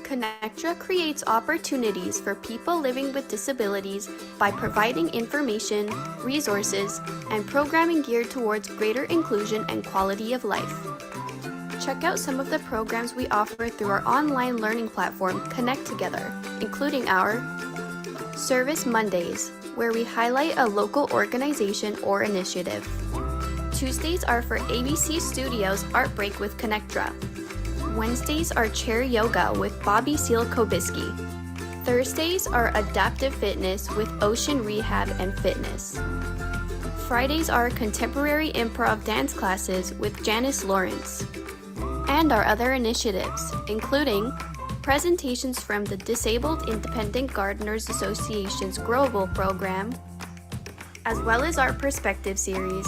Connectra creates opportunities for people living with disabilities by providing information, resources, and programming geared towards greater inclusion and quality of life. Check out some of the programs we offer through our online learning platform, Connect Together, including our Service Mondays, where we highlight a local organization or initiative. Tuesdays are for ABC Studios Art Break with Connectra. Wednesdays are Chair Yoga with Bobby Seal-Kobisky. Thursdays are Adaptive Fitness with Ocean Rehab and Fitness. Fridays are Contemporary Improv Dance Classes with Janice Lawrence. And our other initiatives, including presentations from the Disabled Independent Gardeners Association's Growable program, as well as our Perspective series.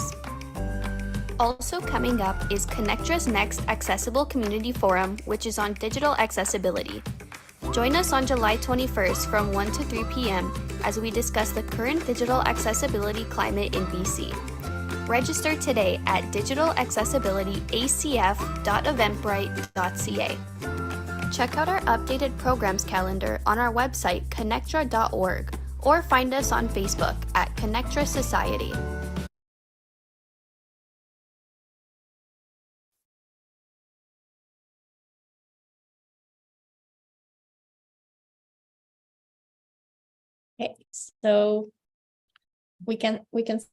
Also coming up is Connectra's next Accessible Community Forum, which is on digital accessibility. Join us on July 21st from 1 to 3 p.m. as we discuss the current digital accessibility climate in BC. Register today at digitalacessibilityacf.eventbrite.ca. Check out our updated programs calendar on our website, connectra.org, or find us on Facebook at Connectra Society. Okay, so we can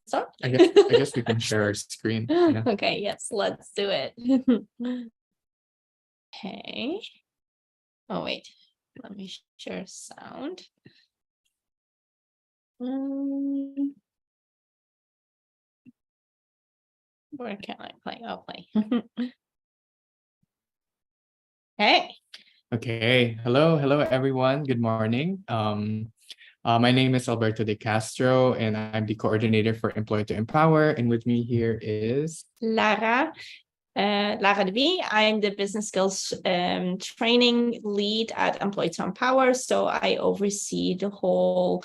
start. I guess we can share our screen. Yeah. Okay, yes, let's do it. Okay. Oh wait, let me share sound. Where can I play? I'll play. Hey. Okay. Hello, everyone. Good morning. My name is Alberto de Castro, and I'm the coordinator for Employ to Empower. And with me here is Lara. Lara de V. I'm the business skills training lead at Employ to Empower. So I oversee the whole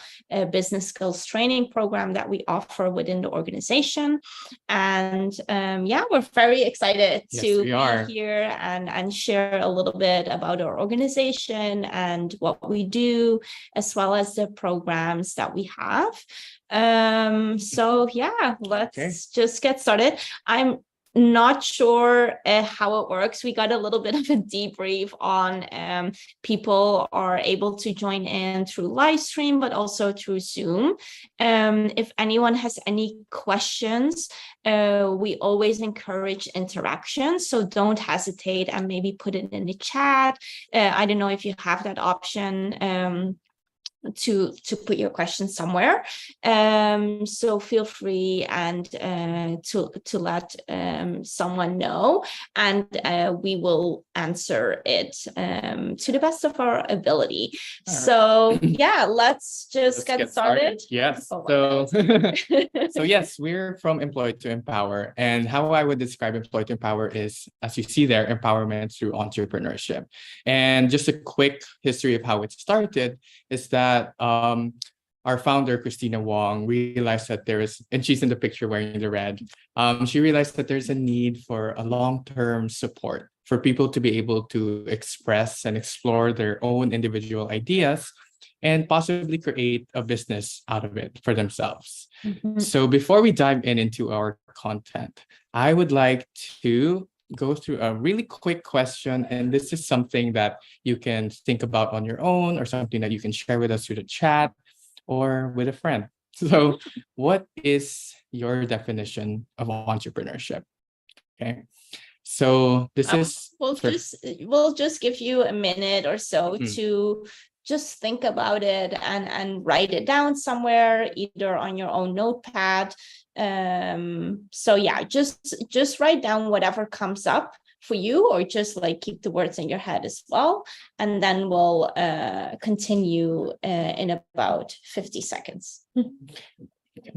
business skills training program that we offer within the organization. And yeah, we're very excited to be here and share a little bit about our organization and what we do, as well as the programs that we have. So yeah, let's just get started. I'm not sure how it works. We got a little bit of a debrief on people are able to join in through live stream, but also through Zoom. If anyone has any questions, we always encourage interaction. So don't hesitate and maybe put it in the chat. I don't know if you have that option. To put your questions somewhere, so feel free and to let someone know, and we will answer it to the best of our ability. So yeah, let's get started. Yes. So yes, we're from Employ to Empower, and how I would describe Employ to Empower is, as you see there, empowerment through entrepreneurship. And just a quick history of how it started is that our founder, Christina Wong, realized that there is, and she's in the picture wearing the red, she realized that there's a need for a long-term support for people to be able to express and explore their own individual ideas and possibly create a business out of it for themselves. So before we dive into our content, I would like to go through a really quick question, and this is something that you can think about on your own or something that you can share with us through the chat or with a friend. So what is your definition of entrepreneurship? Okay, so this is we'll just give you a minute or so to just think about it and write it down somewhere, either on your own notepad. So yeah, just write down whatever comes up for you, or just like keep the words in your head as well, and then we'll continue in about 50 seconds. Okay.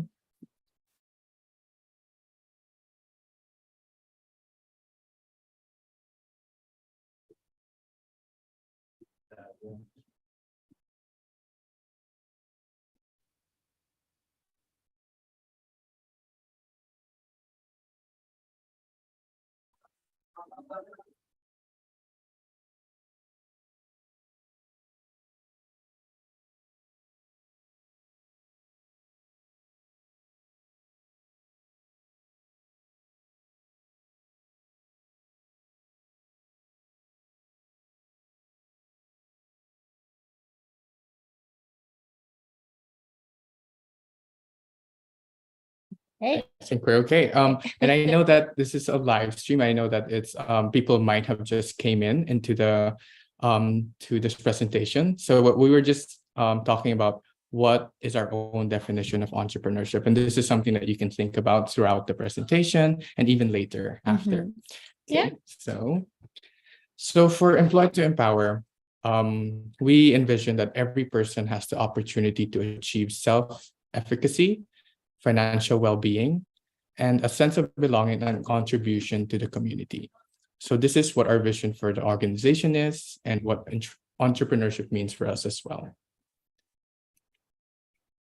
Hey. I think we're okay. And I know that this is a live stream. I know that it's people might have just came in into the to this presentation. So what we were just talking about, what is our own definition of entrepreneurship, and this is something that you can think about throughout the presentation and even later after. Yeah. Okay, so for Employ to Empower, we envision that every person has the opportunity to achieve self-efficacy, financial well-being, and a sense of belonging and contribution to the community. So this is what our vision for the organization is and what entrepreneurship means for us as well.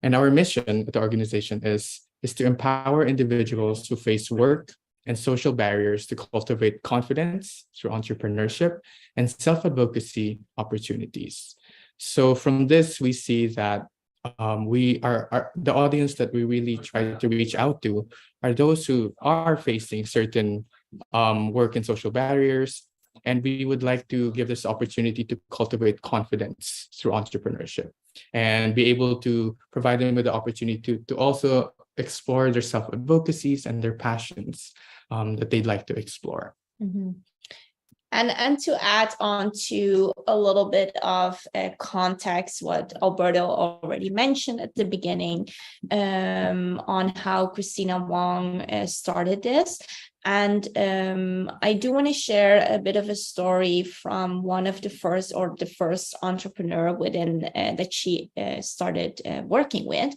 And our mission at the organization is to empower individuals who face work and social barriers to cultivate confidence through entrepreneurship and self-advocacy opportunities. So from this, we see that we are the audience that we really try to reach out to are those who are facing certain work and social barriers, and we would like to give this opportunity to cultivate confidence through entrepreneurship and be able to provide them with the opportunity to also explore their self-advocacies and their passions that they'd like to explore. And to add on to a little bit of context, what Alberto already mentioned at the beginning on how Christina Wong started this. And I do want to share a bit of a story from one of the first entrepreneur within that she started working with,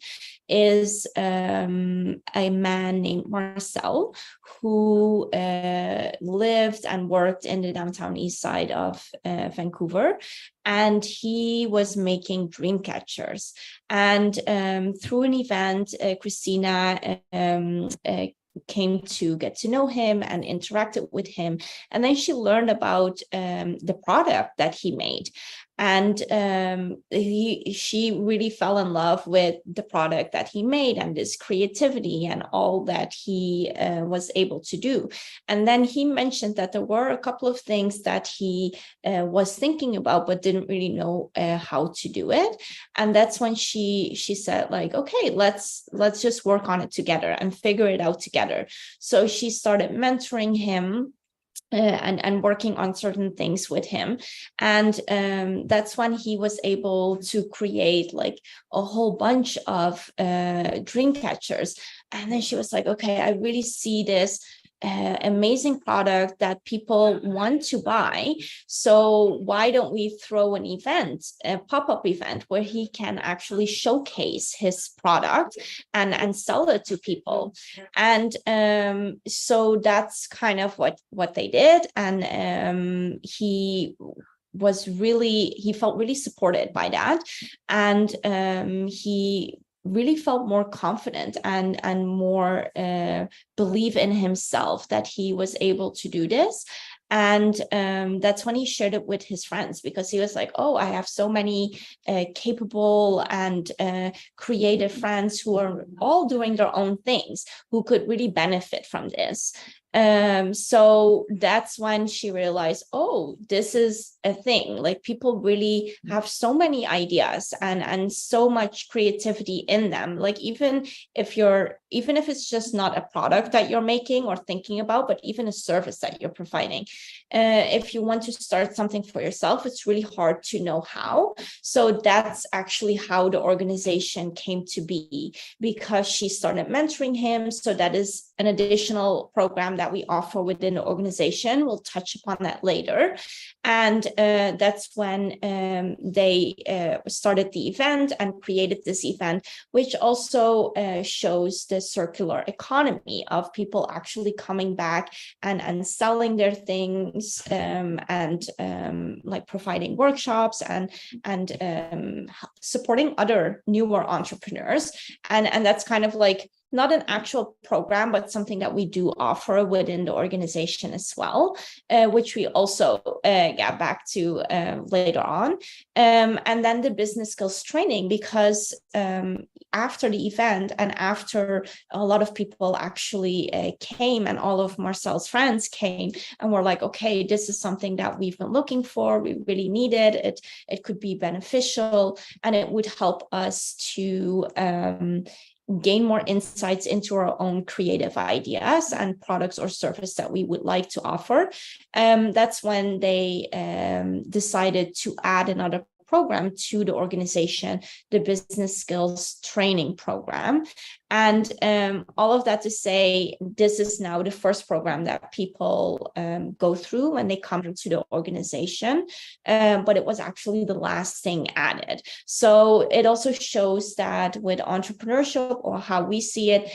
is a man named Marcel, who lived and worked in the downtown east side of Vancouver. And he was making dream catchers. And through an event, Christina came to get to know him and interacted with him. And then she learned about the product that he made. And she really fell in love with the product that he made and his creativity and all that he was able to do. And then he mentioned that there were a couple of things that he was thinking about, but didn't really know how to do it. And that's when she said, like, okay, let's just work on it together and figure it out together. So she started mentoring him and working on certain things with him. And that's when he was able to create like a whole bunch of dream catchers. And then she was like, okay, I really see this amazing product that people want to buy. So why don't we throw an event, a pop-up event, where he can actually showcase his product and sell it to people? And so that's kind of what they did. And he felt really supported by that. And he really felt more confident and more believe in himself that he was able to do this. And that's when he shared it with his friends, because he was like, oh, I have so many capable and creative friends who are all doing their own things, who could really benefit from this. So that's when she realized, oh, this is a thing. Like, people really have so many ideas and so much creativity in them. Like, even if it's just not a product that you're making or thinking about, but even a service that you're providing, if you want to start something for yourself, it's really hard to know how. So that's actually how the organization came to be, because she started mentoring him. So that is an additional program that we offer within the organization. We'll touch upon that later. And that's when they started the event and created this event, which also shows the circular economy of people actually coming back and selling their things, and like providing workshops and supporting other newer entrepreneurs. And that's kind of like not an actual program, but something that we do offer within the organization as well, which we also get back to later on. And then the business skills training, because after the event and after a lot of people actually came, and all of Marcel's friends came and were like, okay, this is something that we've been looking for. We really need it. It could be beneficial, and it would help us to gain more insights into our own creative ideas and products or service that we would like to offer. That's when they decided to add another program to the organization, the business skills training program. And all of that to say, this is now the first program that people go through when they come into the organization, but it was actually the last thing added. So it also shows that with entrepreneurship, or how we see it,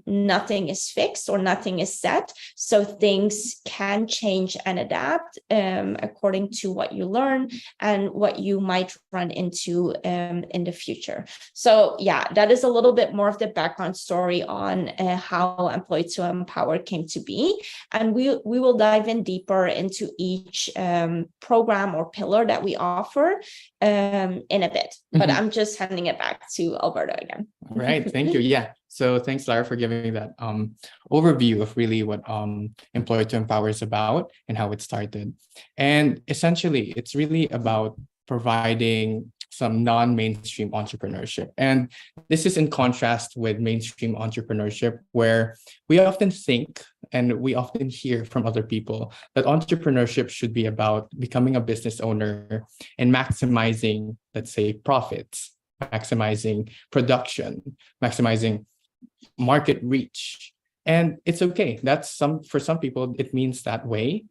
nothing is fixed or nothing is set. So things can change and adapt according to what you learn and what you might run into in the future. So yeah, that is a little bit more of the background story on how Employ to Empower came to be. And we will dive in deeper into each program or pillar that we offer in a bit. But I'm just handing it back to Alberto again. Right. Thank you. Yeah. So thanks, Lara, for giving that overview of really what Employ to Empower is about and how it started. And essentially, it's really about providing some non-mainstream entrepreneurship. And this is in contrast with mainstream entrepreneurship, where we often think and we often hear from other people that entrepreneurship should be about becoming a business owner and maximizing, let's say, profits, maximizing production, maximizing market reach. And it's okay. For some people, it means that way,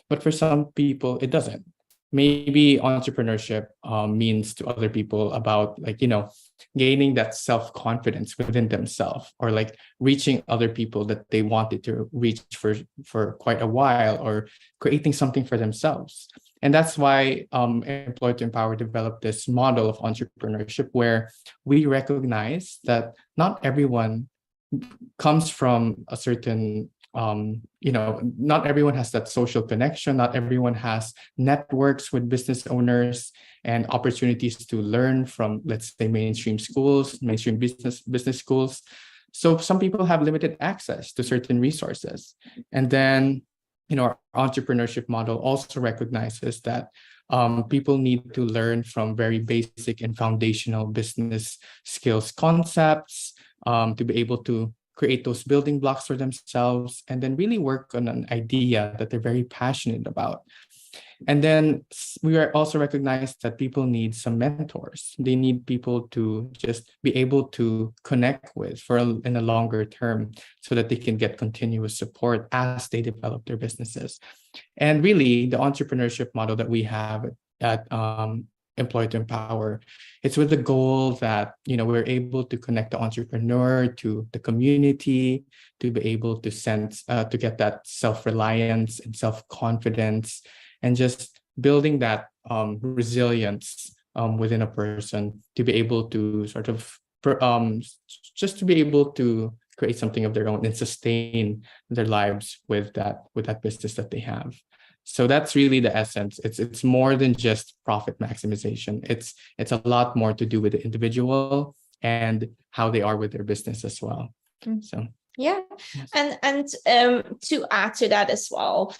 but for some people, it doesn't. Maybe entrepreneurship means to other people about, like, gaining that self-confidence within themselves, or like reaching other people that they wanted to reach for quite a while, or creating something for themselves. And that's why Employ to Empower developed this model of entrepreneurship, where we recognize that not everyone comes from a certain not everyone has that social connection. Not everyone has networks with business owners and opportunities to learn from, let's say, mainstream business schools. So some people have limited access to certain resources. And then, our entrepreneurship model also recognizes that people need to learn from very basic and foundational business skills concepts to be able to create those building blocks for themselves, and then really work on an idea that they're very passionate about. And then we are also recognized that people need some mentors. They need people to just be able to connect with in a longer term, so that they can get continuous support as they develop their businesses. And really, the entrepreneurship model that we have at Employ to Empower, it's with the goal that we're able to connect the entrepreneur to the community, to be able to to get that self-reliance and self-confidence, and just building that resilience within a person, to be able to sort of just to be able to create something of their own and sustain their lives with that business that they have. So that's really the essence. It's more than just profit maximization. It's a lot more to do with the individual and how they are with their business as well. So yeah, yes. And to add to that as well,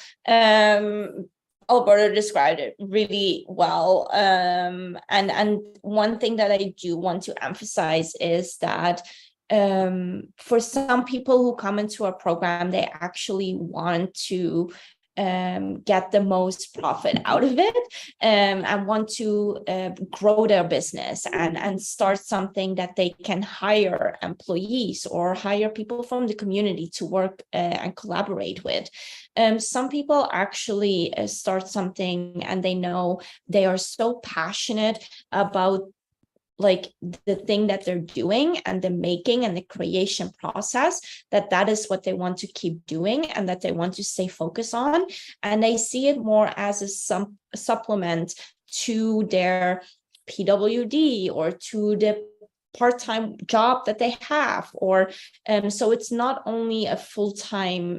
Alberto described it really well. And one thing that I do want to emphasize is that for some people who come into our program, they actually want to get the most profit out of it, and want to grow their business and start something that they can hire employees or hire people from the community to work and collaborate with. Some people actually start something and they know they are so passionate about like the thing that they're doing and the making and the creation process, that is what they want to keep doing and that they want to stay focused on. And they see it more as a supplement to their PWD or to the part-time job that they have, or so it's not only a full-time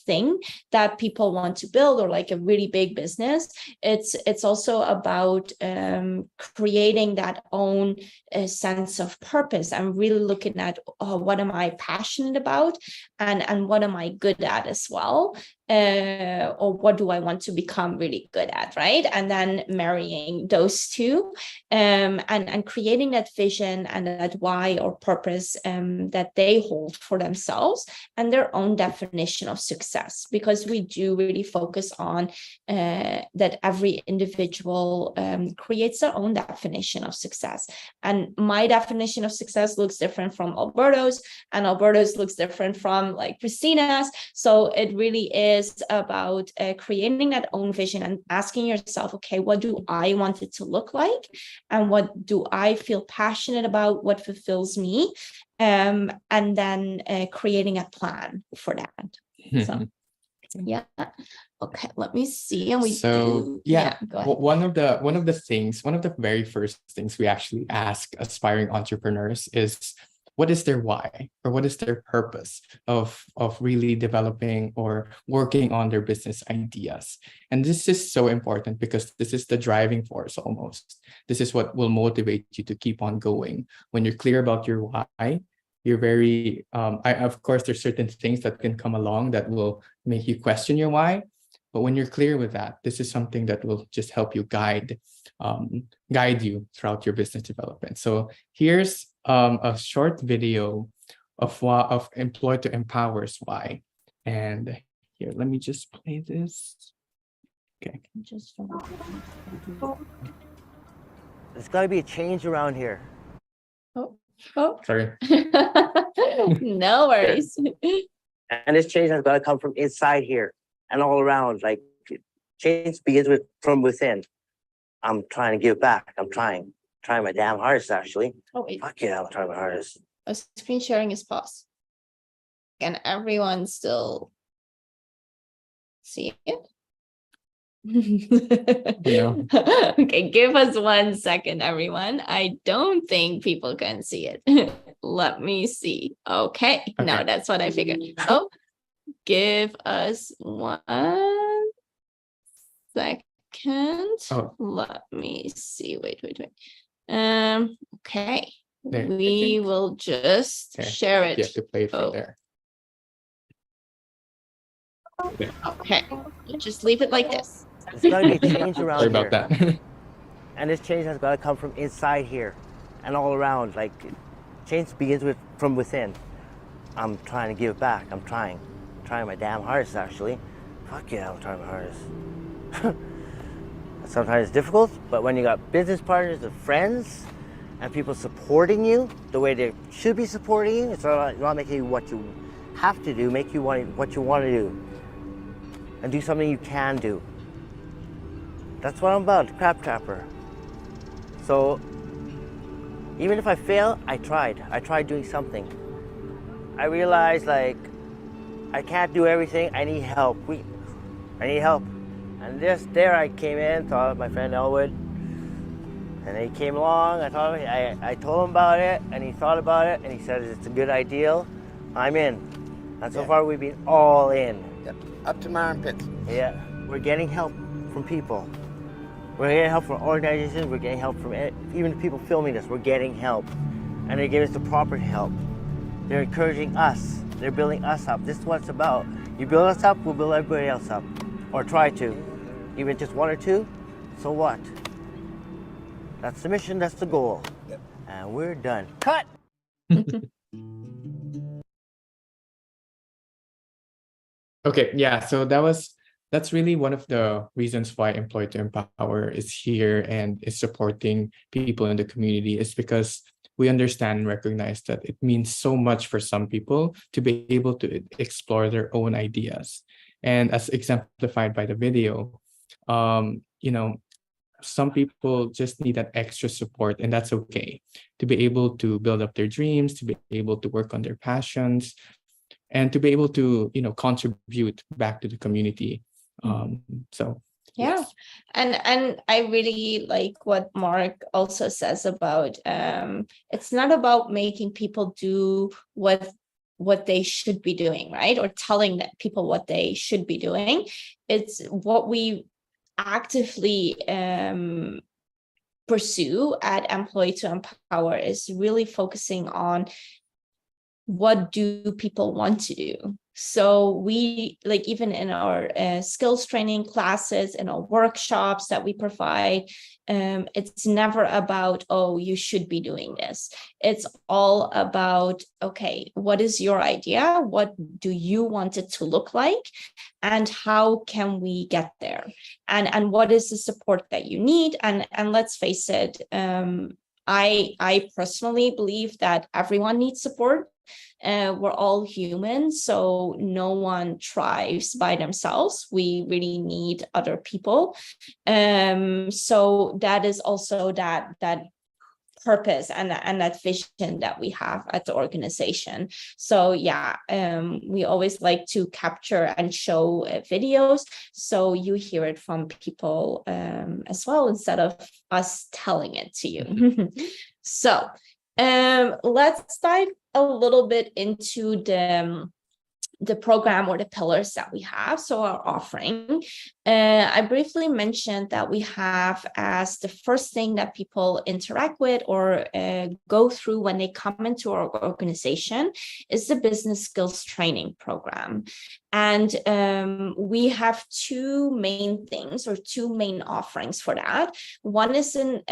thing that people want to build, or like a really big business. It's also about creating that own sense of purpose and really looking at what am I passionate about and what am I good at as well. or what do I want to become really good at, right? And then marrying those two, and creating that vision and that why or purpose that they hold for themselves and their own definition of success, because we do really focus on that every individual creates their own definition of success. And my definition of success looks different from Alberto's, and Alberto's looks different from like Christina's. So it really is about creating that own vision and asking yourself, okay, what do I want it to look like? And what do I feel passionate about? What fulfills me? And then creating a plan for that. So, yeah. Okay, let me see. And go ahead. One of the very first things we actually ask aspiring entrepreneurs is, what is their why, or what is their purpose of really developing or working on their business ideas? And this is so important because this is the driving force almost. This is what will motivate you to keep on going. When you're clear about your why, you're very, of course, there's certain things that can come along that will make you question your why. But when you're clear with that, this is something that will just help you guide you throughout your business development. So here's a short video of Employ to Empower's why. And here, let me just play this. Okay. There's got to be a change around here. Oh, sorry. No worries. And this change has got to come from inside here and all around. Like, change begins from within. I'm trying to give back. I'm trying my damn hardest, actually. Oh, wait. Fuck yeah, I'm trying my hardest. Screen sharing is paused. Can everyone still see it? Yeah. Okay, give us 1 second, everyone. I don't think people can see it. Let me see. Okay, no, that's what I figured. Oh, give us 1 second. Oh. Let me see. Wait. Okay. There, we will just share it. You have to play it from there. Okay, just leave it like this. There's got to be a change around Sorry here. about that. And this change has got to come from inside here and all around. Like, change begins from within. I'm trying to give back. I'm trying my damn hardest, actually. Fuck yeah, I'm trying my hardest. Sometimes it's difficult, but when you got business partners and friends and people supporting you the way they should be supporting you, it's not making you what you have to do, make you what you want to do. And do something you can do. That's what I'm about, Crab Trapper. So, even if I fail, I tried. I tried doing something. I realized, like, I can't do everything. I need help. I need help. And there I came in, thought of my friend Elwood. And he came along, I told him about it, and he thought about it, and he said it's a good idea. I'm in. And so far we've been all in. Yep. Up to my armpits. Yeah. We're getting help from people. We're getting help from organizations, we're getting help from even the people filming this, we're getting help. And they're giving us the proper help. They're encouraging us, they're building us up. This is what it's about. You build us up, we'll build everybody else up. Or try to. Even just 1 or 2, so what? That's the mission, that's the goal. Yep. And we're done. Cut! Okay, yeah, so that's really one of the reasons why Employ to Empower is here and is supporting people in the community, is because we understand and recognize that it means so much for some people to be able to explore their own ideas. And as exemplified by the video, some people just need that extra support, and that's okay. To be able to build up their dreams, to be able to work on their passions, and to be able to, contribute back to the community. So yeah. yes. And I really like what Mark also says about it's not about making people do what they should be doing, right? Or telling that people what they should be doing. It's what we actively pursue at Employ to Empower is really focusing on what do people want to do? So we, like, even in our skills training classes and our workshops that we provide, it's never about, oh, you should be doing this. It's all about, okay, what is your idea? What do you want it to look like? And how can we get there? And what is the support that you need? And let's face it, I personally believe that everyone needs support. We're all human, so no one thrives by themselves. We really need other people. So that is also that purpose and that vision that we have at the organization. So yeah, we always like to capture and show videos, so you hear it from people as well, instead of us telling it to you. So let's dive a little bit into the program or the pillars that we have. So our offering, I briefly mentioned that we have as the first thing that people interact with or go through when they come into our organization is the business skills training program. And we have two main things or two main offerings for that. One is an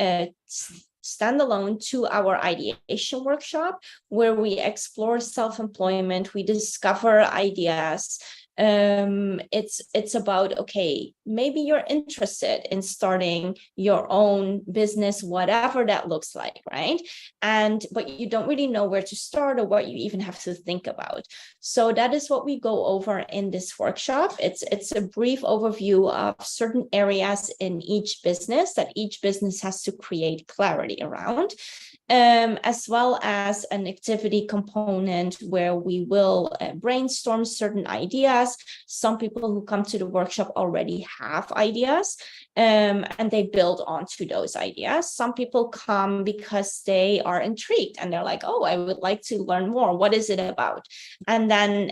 standalone 2-hour ideation workshop where we explore self-employment, we discover ideas. It's about, okay, maybe you're interested in starting your own business, whatever that looks like, right? But you don't really know where to start or what you even have to think about. So that is what we go over in this workshop. It's a brief overview of certain areas in each business that each business has to create clarity around. As well as an activity component where we will brainstorm certain ideas. Some people who come to the workshop already have ideas, and they build onto those ideas. Some people come because they are intrigued and they're like, oh, I would like to learn more. What is it about? And then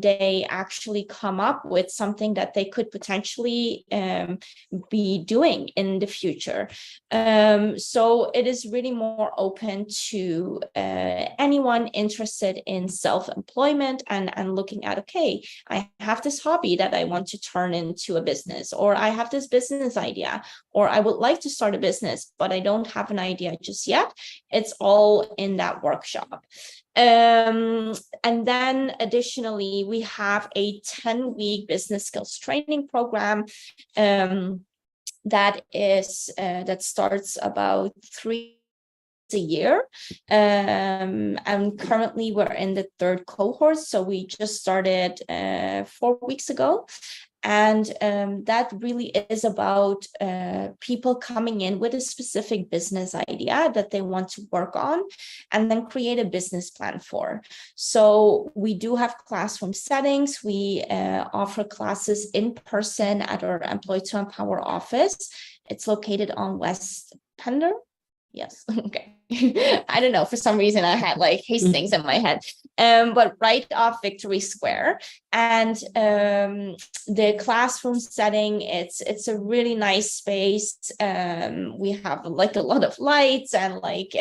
they actually come up with something that they could potentially be doing in the future. So it is really more open to anyone interested in self-employment and looking at, okay, I have this hobby that I want to turn into a business, or I have this business idea, or I would like to start a business, but I don't have an idea just yet. It's all in that workshop. And then additionally, we have a 10-week business skills training program that starts about 3 a year, and currently we're in the 3rd cohort, so we just started 4 weeks ago. And that really is about people coming in with a specific business idea that they want to work on and then create a business plan for. So we do have classroom settings. We offer classes in person at our Employ to Empower office. It's located on West Pender. Yes. Okay. I don't know. For some reason, I had like Hastings in my head, but right off Victory Square. And the classroom setting, it's a really nice space. We have like a lot of lights and like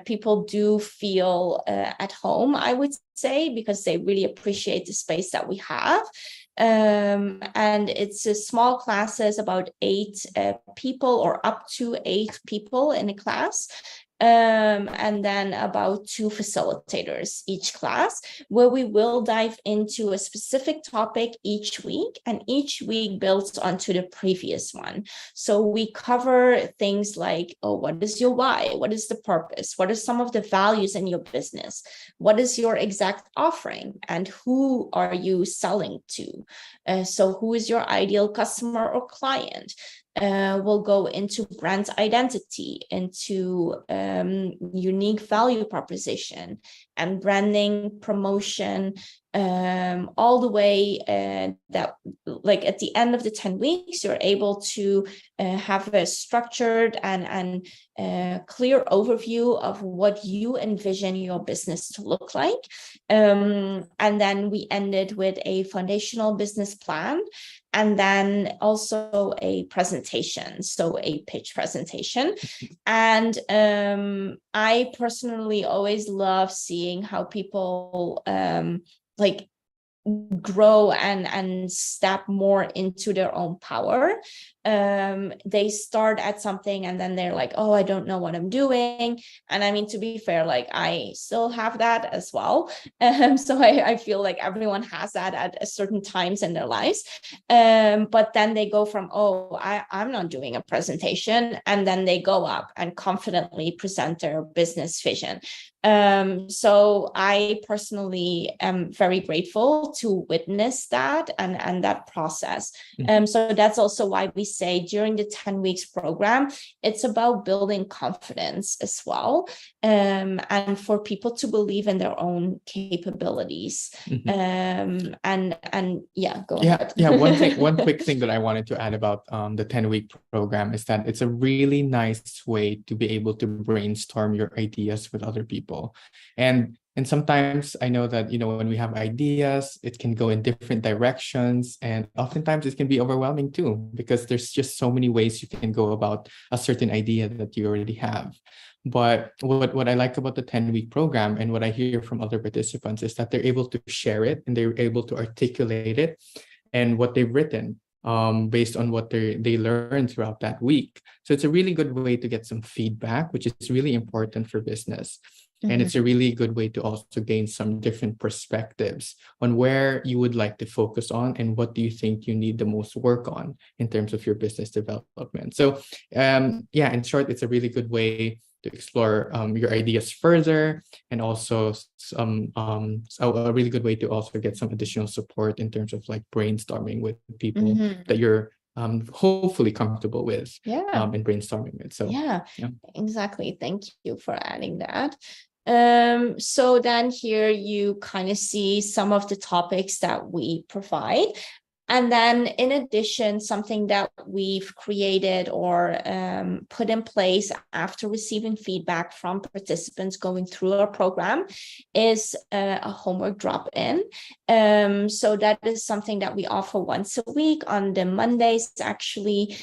people do feel at home, I would say, because they really appreciate the space that we have. And it's a small classes, about 8 people or up to 8 people in a class. And then about 2 facilitators each class, where we will dive into a specific topic each week, and each week builds onto the previous one. So we cover things like, oh, what is your why? What is the purpose? What are some of the values in your business? What is your exact offering? And who are you selling to? So who is your ideal customer or client? We'll go into brand identity, into unique value proposition and branding, promotion, all the way that like at the end of the 10 weeks, you're able to have a structured and clear overview of what you envision your business to look like. And then we ended with a foundational business plan, and then also a presentation, so a pitch presentation. And I personally always love seeing how people like grow and step more into their own power. They start at something and then they're like, oh, I don't know what I'm doing. And I mean, to be fair, like I still have that as well. So I feel like everyone has that at certain times in their lives. But then they go from, oh, I'm not doing a presentation. And then they go up and confidently present their business vision. So I personally am very grateful to witness that and that process. So that's also why we say during the 10 weeks program, it's about building confidence as well, and for people to believe in their own capabilities. And yeah, go ahead. One quick thing that I wanted to add about the 10-week program is that it's a really nice way to be able to brainstorm your ideas with other people. And sometimes I know that, when we have ideas, it can go in different directions. And oftentimes it can be overwhelming too, because there's just so many ways you can go about a certain idea that you already have. But what I like about the 10-week program and what I hear from other participants is that they're able to share it and they're able to articulate it and what they've written based on what they learned throughout that week. So it's a really good way to get some feedback, which is really important for business. And it's a really good way to also gain some different perspectives on where you would like to focus on and what do you think you need the most work on in terms of your business development. So in short, it's a really good way to explore your ideas further, and also a really good way to also get some additional support in terms of like brainstorming with people that you're hopefully comfortable with in brainstorming with. So yeah, exactly. Thank you for adding that. So then here you kind of see some of the topics that we provide. And then in addition, something that we've created or put in place after receiving feedback from participants going through our program is a homework drop-in. So that is something that we offer once a week on the Mondays, actually,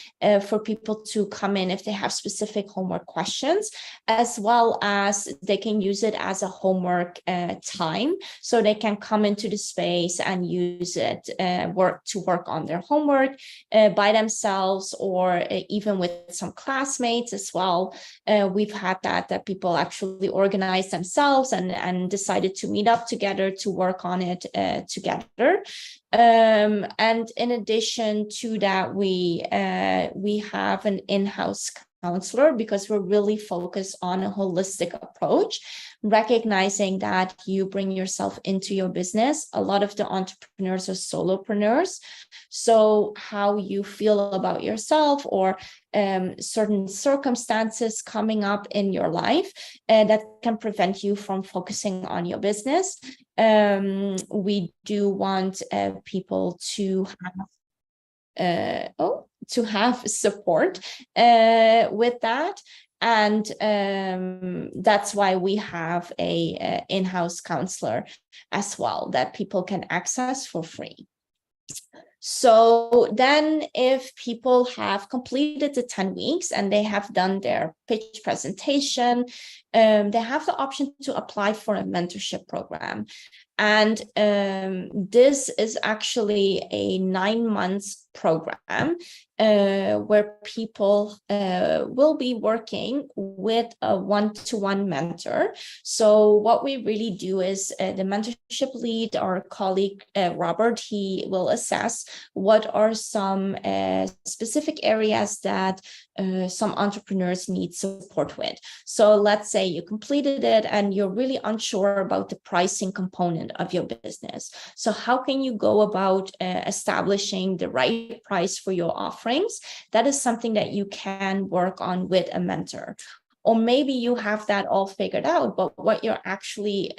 for people to come in if they have specific homework questions, as well as they can use it as a homework time. So they can come into the space and use it, to work on their homework by themselves, or even with some classmates as well. We've had that people actually organized themselves and decided to meet up together to work on it together. And in addition to that, we have an in-house counselor, because we're really focused on a holistic approach, recognizing that you bring yourself into your business. A lot of the entrepreneurs are solopreneurs. So how you feel about yourself, or certain circumstances coming up in your life that can prevent you from focusing on your business. We do want people to have support with that. And that's why we have a in-house counselor as well that people can access for free. So then if people have completed the 10 weeks and they have done their pitch presentation, they have the option to apply for a mentorship program. And this is actually a 9 months program where people will be working with a one-to-one mentor. So what we really do is the mentorship lead, our colleague Robert, he will assess what are some specific areas that some entrepreneurs need support with. So let's say you completed it and you're really unsure about the pricing component of your business. So how can you go about establishing the right price for your offerings? That is something that you can work on with a mentor. or maybe you have that all figured out, but what you're actually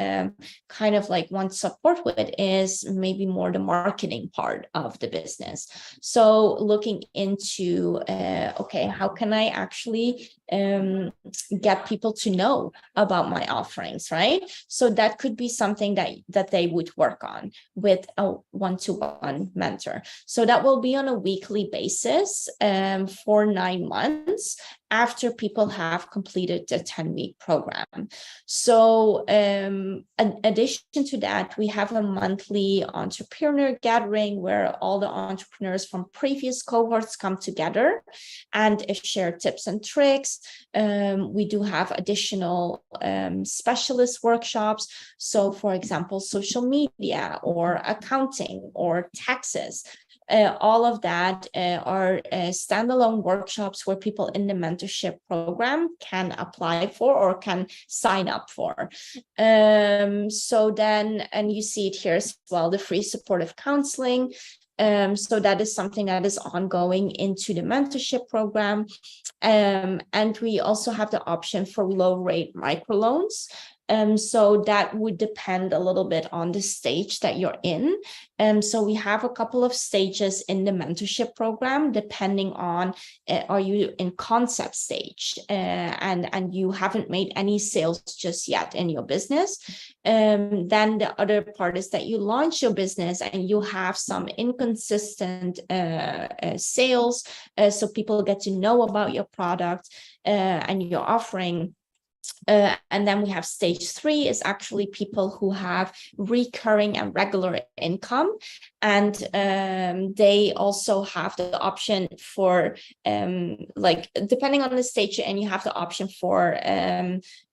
kind of like want support with is maybe more the marketing part of the business. So looking into, okay, how can I actually get people to know about my offerings, right? So that could be something that they would work on with a one-to-one mentor. So that will be on a weekly basis for 9 months after people have completed the 10-week program. So in addition to that, we have a monthly entrepreneur gathering where all the entrepreneurs from previous cohorts come together and share tips and tricks. We do have additional specialist workshops. So for example, social media or accounting or taxes. All of that are standalone workshops where people in the mentorship program can apply for or can sign up for. So then, and you see it here as well, the free supportive counseling. So that is something that is ongoing into the mentorship program. And we also have the option for low rate microloans. So that would depend a little bit on the stage that you're in. So we have a couple of stages in the mentorship program, depending on, are you in concept stage and you haven't made any sales just yet in your business. Then the other part is that you launch your business and you have some inconsistent sales. So people get to know about your product and your offering. And then we have stage 3 is actually people who have recurring and regular income. And they also have the option for, like, depending on the stage, and you have the option for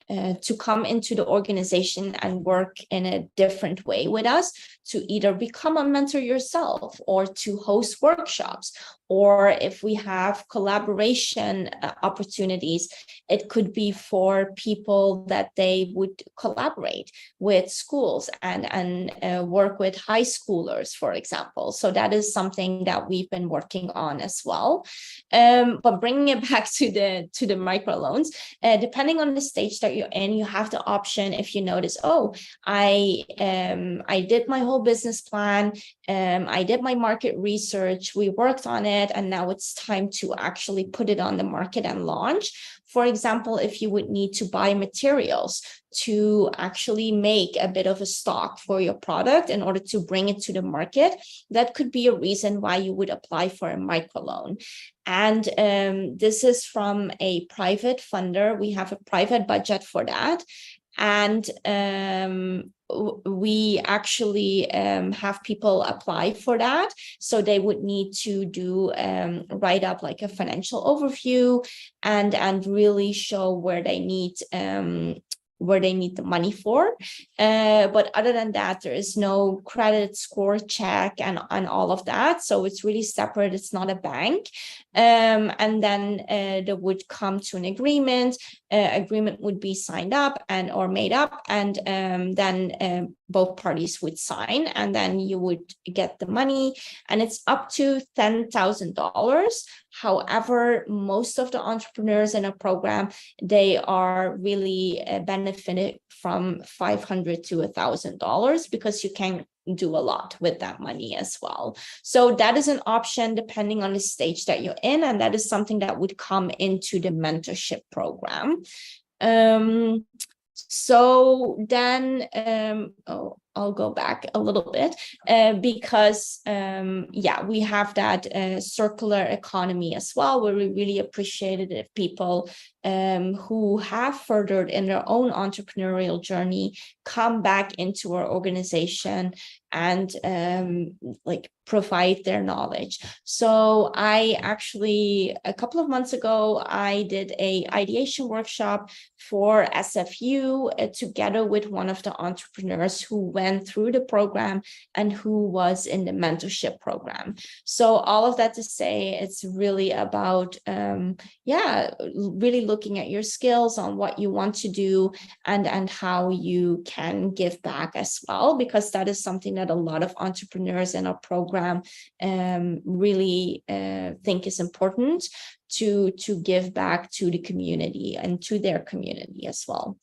to come into the organization and work in a different way with us, to either become a mentor yourself or to host workshops. Or if we have collaboration opportunities, it could be for people that they would collaborate with schools and work with high schoolers, for example. So that is something that we've been working on as well. But bringing it back to the microloans, depending on the stage that you're in, you have the option, if you notice, oh, I did my whole business plan, I did my market research, we worked on it, and now it's time to actually put it on the market and launch. For example, if you would need to buy materials to actually make a bit of a stock for your product in order to bring it to the market, that could be a reason why you would apply for a microloan. And this is from a private funder. We have a private budget for that. And we actually have people apply for that. So they would need to do write up like a financial overview and really show where they need the money for. But other than that, there is no credit score check and all of that. So it's really separate. It's not a bank. And then they would come to an agreement. Agreement would be signed up or made up, and then both parties would sign, and then you would get the money, and it's up to $10,000. However, most of the entrepreneurs in a program, they are really benefited from $500 to $1,000 because you can do a lot with that money as well. So that is an option depending on the stage that you're in, and that is something that would come into the mentorship program. So then, I'll go back a little bit because, we have that circular economy as well, where we really appreciate it if people who have furthered in their own entrepreneurial journey come back into our organization and provide their knowledge. So I actually, a couple of months ago, I did a ideation workshop for SFU together with one of the entrepreneurs who went through the program and who was in the mentorship program. So all of that to say, it's really about, really looking at your skills on what you want to do and how you can give back as well, because that is something that a lot of entrepreneurs in our program really think is important, to give back to the community and to their community as well.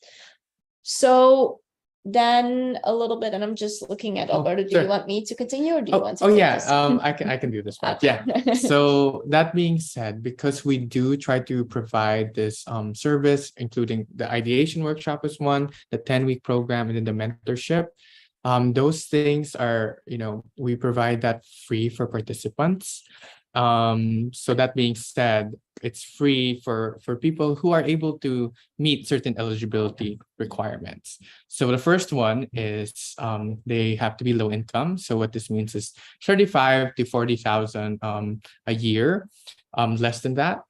So then a little bit, and I'm just looking at Alberto. Do sure. you want me to continue, or do you want to? I can do this part. Okay. Yeah. So that being said, because we do try to provide this service, including the ideation workshop is one, the 10-week program, and then the mentorship. Those things are, we provide that free for participants. So that being said, it's free for people who are able to meet certain eligibility requirements. So the first one is they have to be low income. So what this means is 35 to 40,000 a year, less than that.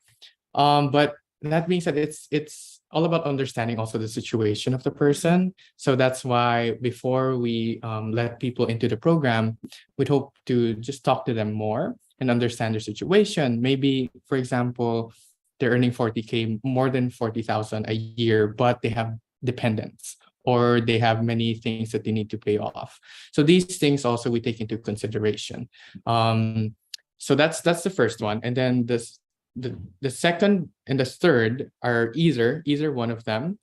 But that being said, it's all about understanding also the situation of the person. So that's why before we let people into the program, we'd hope to just talk to them more and understand their situation. Maybe, for example, they're earning 40K, more than 40,000 a year, but they have dependents, or they have many things that they need to pay off. So these things also we take into consideration. So that's the first one. And then the second and the third are either one of them.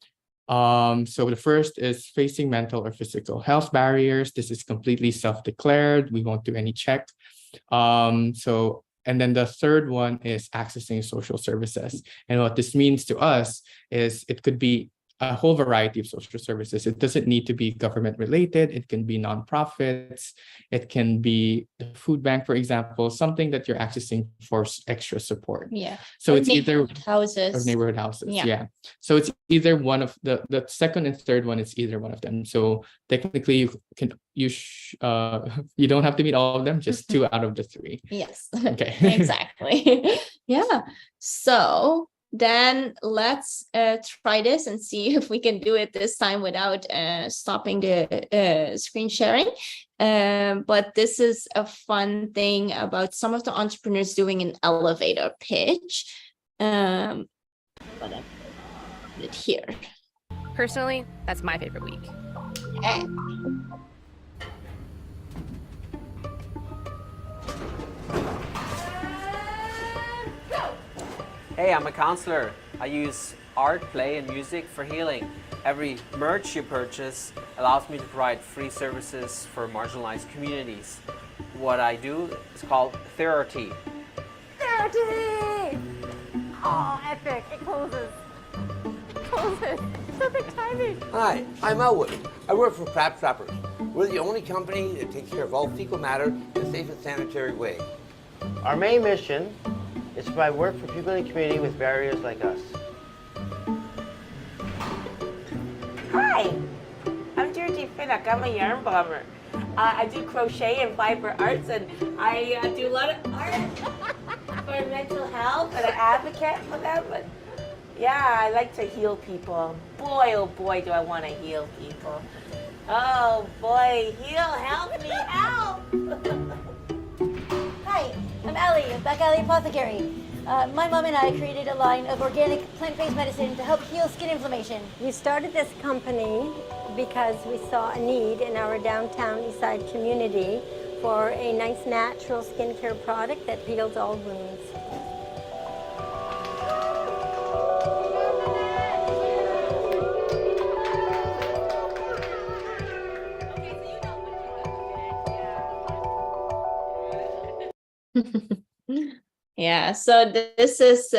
So the first is facing mental or physical health barriers. This is completely self-declared. We won't do any check. And then the third one is accessing social services. And what this means to us is it could be a whole variety of social services. It doesn't need to be government related. It can be nonprofits. It can be the food bank, for example, something that you're accessing for extra support. Yeah. So or it's either houses. or neighborhood houses. Yeah. Yeah. So it's either one of the second and third one. It's either one of them. So technically, you don't have to meet all of them. Just 2 out of the 3. Yes. Okay. Exactly. Yeah. So then let's try this and see if we can do it this time without stopping the screen sharing. But this is a fun thing about some of the entrepreneurs doing an elevator pitch. But I put it here. Personally, that's my favorite week. Okay. Hey, I'm a counselor. I use art, play, and music for healing. Every merch you purchase allows me to provide free services for marginalized communities. What I do is called therapy. Therapy! Oh, epic. It closes. Perfect timing. Hi, I'm Elwood. I work for Crab Trappers. We're the only company that takes care of all fecal matter in a safe and sanitary way. Our main mission is to provide work for people in the community with barriers like us. Hi, I'm Georgie Finnock. I'm a yarn bomber. I do crochet and fiber arts, and I do a lot of art for mental health, and I advocate for them. But yeah, I like to heal people. Boy, oh boy, do I want to heal people. Oh boy, help me, help! Hi, I'm Allie of Back Alley Apothecary. My mom and I created a line of organic plant-based medicine to help heal skin inflammation. We started this company because we saw a need in our downtown Eastside community for a nice natural skincare product that heals all wounds. Yeah, so this is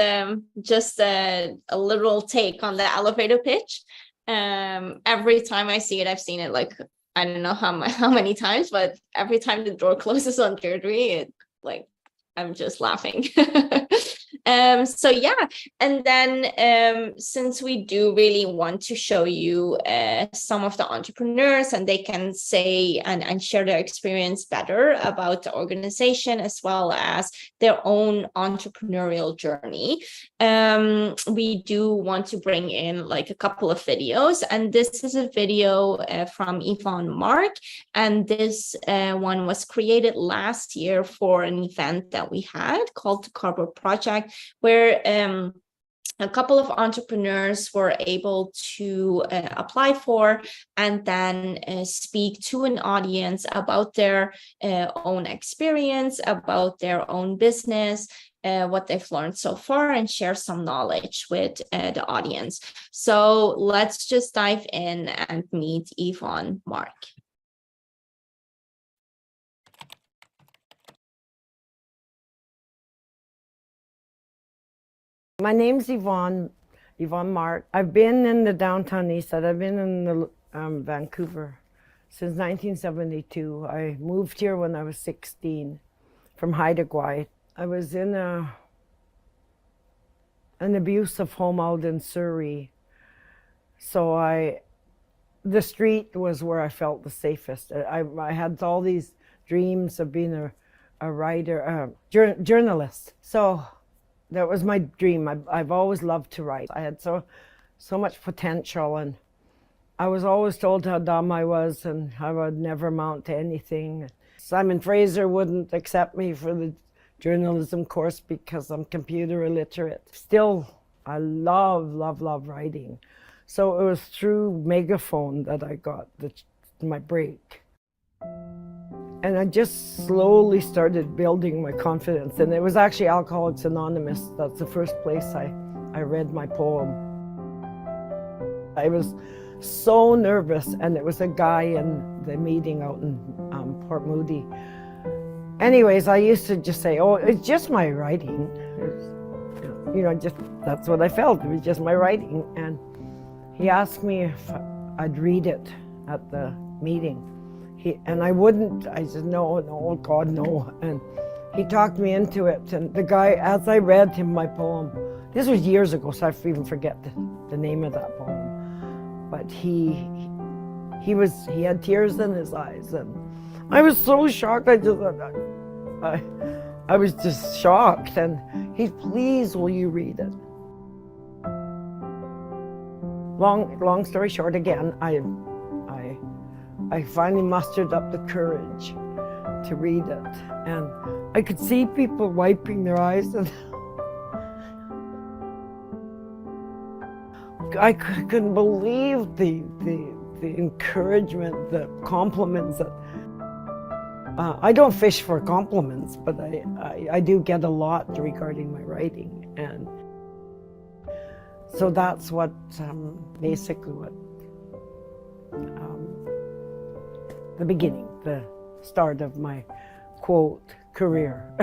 just a little take on the elevator pitch. Every time I see it, I've seen it like, I don't know how many times, but every time the door closes on Deirdre, I'm just laughing. So yeah, and then since we do really want to show you some of the entrepreneurs, and they can say and share their experience better about the organization as well as their own entrepreneurial journey, we do want to bring in like a couple of videos, and this is a video from Yvonne Mark, and this one was created last year for an event that we had called the Cardboard Project, where a couple of entrepreneurs were able to apply for and then speak to an audience about their own experience, about their own business, what they've learned so far, and share some knowledge with the audience. So let's just dive in and meet Yvonne Mark. My name's Yvonne Mark. I've been in the downtown east side. I've been in the Vancouver since 1972. I moved here when I was 16 from Haida Gwaii. I was in an abusive home out in Surrey. So the street was where I felt the safest. I had all these dreams of being a writer, journalist. So that was my dream. I've always loved to write. I had so much potential, and I was always told how dumb I was and I would never amount to anything. Simon Fraser wouldn't accept me for the journalism course because I'm computer illiterate. Still, I love writing. So it was through Megaphone that I got my break. And I just slowly started building my confidence. And it was actually Alcoholics Anonymous. That's the first place I read my poem. I was so nervous, and it was a guy in the meeting out in Port Moody. Anyways, I used to just say, oh, it's just my writing. That's what I felt. It was just my writing. And he asked me if I'd read it at the meeting. And I wouldn't. I said, no, God, no. And he talked me into it. And the guy, as I read him my poem, this was years ago, so I even forget the name of that poem. But he had tears in his eyes, and I was so shocked. I was just shocked. And he, please, will you read it? Long story short, again, I finally mustered up the courage to read it, and I could see people wiping their eyes, and I couldn't believe the encouragement, the compliments. I don't fish for compliments, but I do get a lot regarding my writing, and so that's what basically what the beginning, the start of my, quote, career.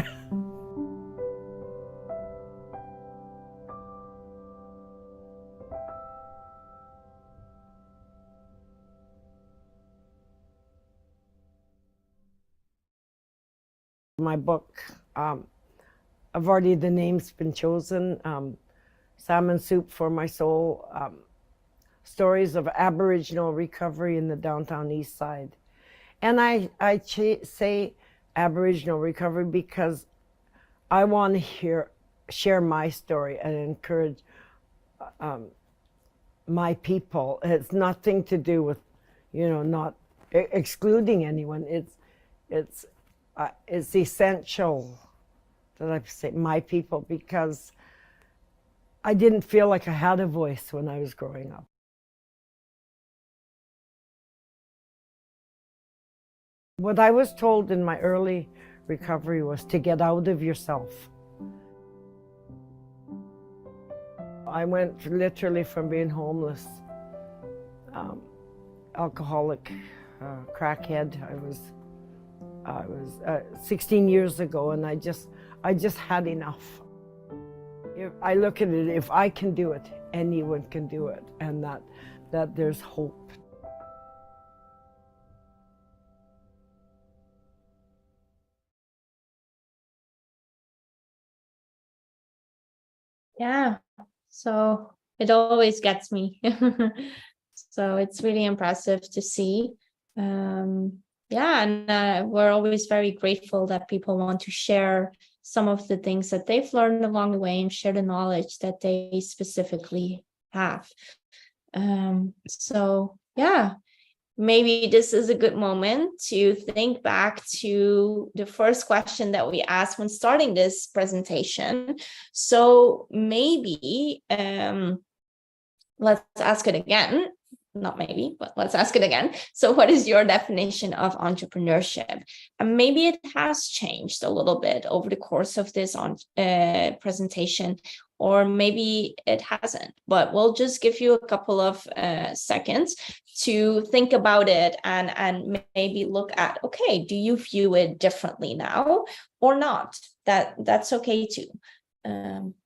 My book, I've already, the name's been chosen, Salmon Soup for My Soul, Stories of Aboriginal Recovery in the Downtown East Side. And I say Aboriginal recovery because I want to share my story and encourage my people. It's nothing to do with, not excluding anyone. It's essential that I say my people, because I didn't feel like I had a voice when I was growing up. What I was told in my early recovery was to get out of yourself. I went literally from being homeless, alcoholic, crackhead. I was 16 years ago, and I just had enough. I look at it, if I can do it, anyone can do it, and that there's hope. Yeah. So it always gets me. So it's really impressive to see. Yeah, and we're always very grateful that people want to share some of the things that they've learned along the way and share the knowledge that they specifically have. So yeah, maybe this is a good moment to think back to the first question that we asked when starting this presentation. So maybe let's ask it again. Not maybe, but let's ask it again. So what is your definition of entrepreneurship? And maybe it has changed a little bit over the course of this presentation, or maybe it hasn't, but we'll just give you a couple of seconds to think about it and maybe look at, okay, do you view it differently now or not? That's okay too.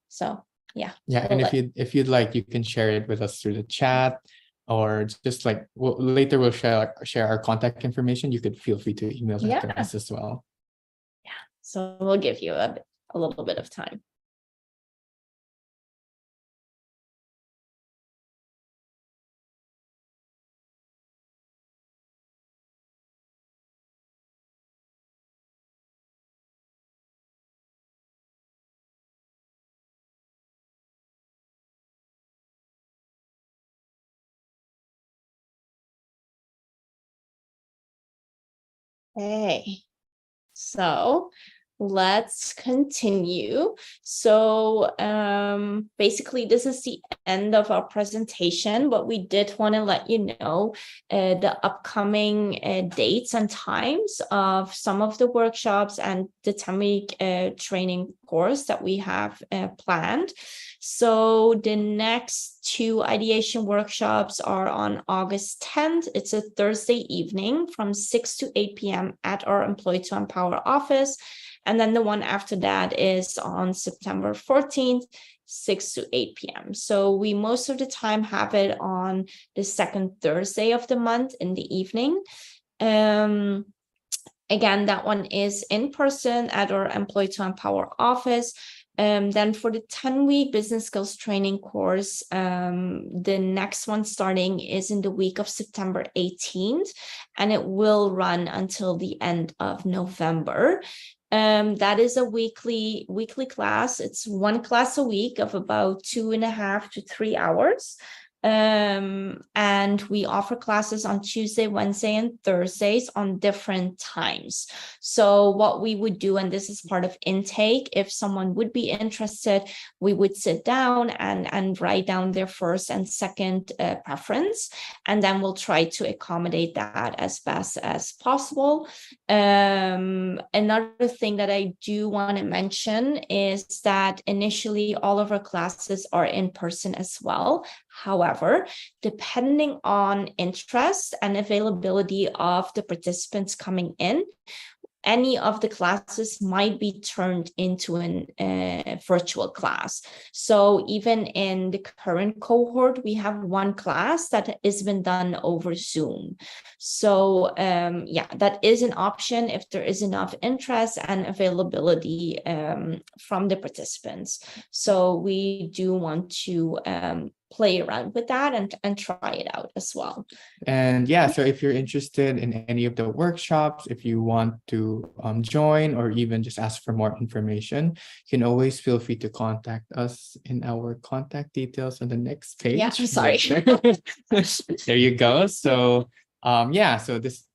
So yeah. Yeah, and if you'd like, you can share it with us through the chat, or just like later we'll share our contact information. You could feel free to email that to us as well. Yeah, so we'll give you a little bit of time. Okay, so let's continue. So basically this is the end of our presentation, but we did want to let you know the upcoming dates and times of some of the workshops and the 10-week training course that we have planned. So the next 2 ideation workshops are on August 10th. It's a Thursday evening from 6 to 8 p.m. at our Employ to Empower office. And then the one after that is on September 14th, 6 to 8 p.m. So we most of the time have it on the second Thursday of the month in the evening. Again, that one is in person at our Employ to Empower office. Then for the 10-week business skills training course, the next one starting is in the week of September 18th, and it will run until the end of November. That is a weekly class. It's 1 class a week of about 2.5 to 3 hours. And we offer classes on Tuesday, Wednesday, and Thursdays on different times. So what we would do, and this is part of intake, if someone would be interested, we would sit down and write down their first and second preference, and then we'll try to accommodate that as best as possible. Another thing that I do want to mention is that initially all of our classes are in person as well. However, depending on interest and availability of the participants coming in, any of the classes might be turned into a virtual class. So even in the current cohort, we have 1 class that has been done over Zoom. So yeah, that is an option if there is enough interest and availability from the participants. So we do want to play around with that and try it out as well. And yeah, so if you're interested in any of the workshops, if you want to join or even just ask for more information, you can always feel free to contact us in our contact details on the next page. Yeah, I'm sorry. There you go. So yeah, so this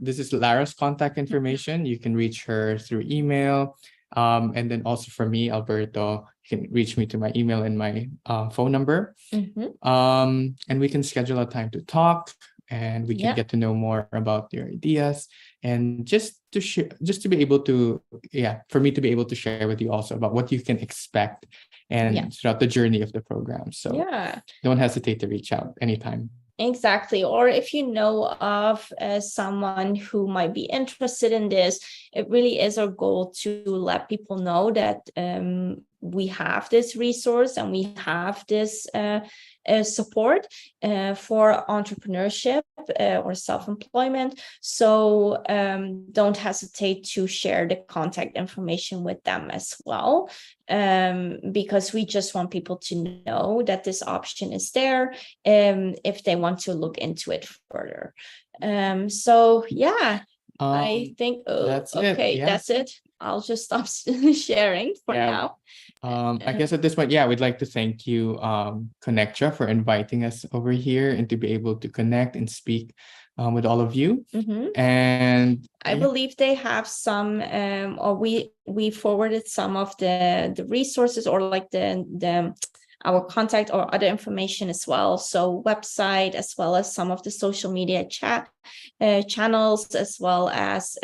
is Lara's contact information. You can reach her through email. And then also for me, Alberto, you can reach me to my email and my phone number. And we can schedule a time to talk, and we can get to know more about your ideas, and just to share, just to be able to, for me to be able to share with you also about what you can expect and throughout the journey of the program. So don't hesitate to reach out anytime. Exactly. Or if you know of someone who might be interested in this, it really is our goal to let people know that we have this resource and we have this support for entrepreneurship or self-employment. So don't hesitate to share the contact information with them as well, because we just want people to know that this option is there if they want to look into it further. So yeah, I think that's okay, it. that's it. I'll just stop sharing for now. I guess at this point, we'd like to thank you, Connectra, for inviting us over here and to be able to connect and speak with all of you. And I believe they have some, or we forwarded some of the resources, or like the our contact or other information as well. So website, as well as some of the social media channels, as well as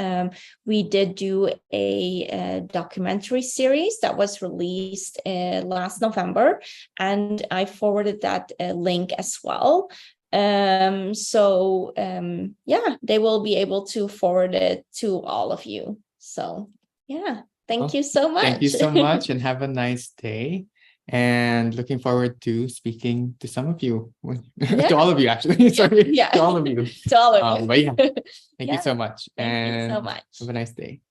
we did do a documentary series that was released last November, and I forwarded that link as well. So they will be able to forward it to all of you. So thank you so much. Thank you so much, and have a nice day. And looking forward to speaking to some of you, to all of you, actually. Sorry, to all of you. To all of you. But thank you so much. Thank you so much. Have a nice day.